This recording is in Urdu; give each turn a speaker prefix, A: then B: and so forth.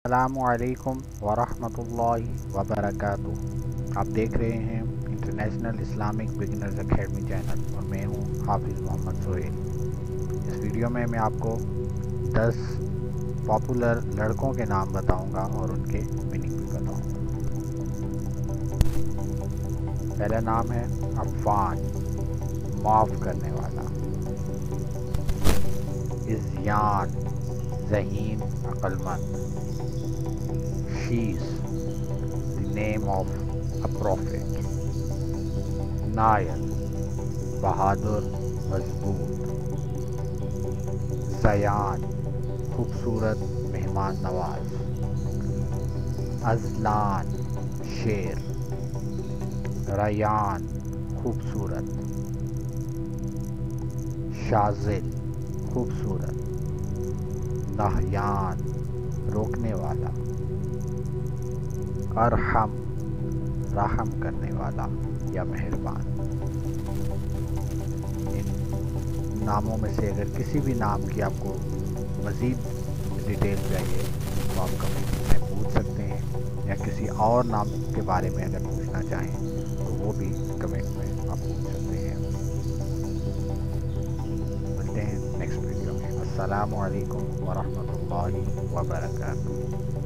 A: السلام علیکم ورحمۃ اللہ وبرکاتہ۔ آپ دیکھ رہے ہیں international Islamic beginners academy channel اور میں ہوں حافظ محمد سہیل۔ اس ویڈیو میں آپ کو 10 پاپولر لڑکوں کے نام بتاؤں گا اور ان کے میننگ بھی بتاؤں گا۔ پہلا نام ہے عفان، معاف کرنے والا۔ عزیان، ذہین، عقل مند۔ Shees, the name of a prophet۔ Nail, بہادر، مضبوط۔ زیان، خوبصورت، مہمان نواز۔ ازلان، شیر۔ ریان، خوبصورت۔ شازل، خوبصورت۔ نہیان، روکنے والا۔ ارحم، رحم کرنے والا یا مہربان۔ ان ناموں میں سے اگر کسی بھی نام کی آپ کو مزید ڈیٹیل چاہیے تو آپ کمنٹ میں پوچھ سکتے ہیں، یا کسی اور نام کے بارے میں اگر پوچھنا چاہیں تو وہ بھی کمنٹ میں آپ پوچھ سکتے ہیں۔ ملتے ہیں نیکسٹ ویڈیو میں۔ السلام علیکم ورحمۃ اللہ وبرکاتہ۔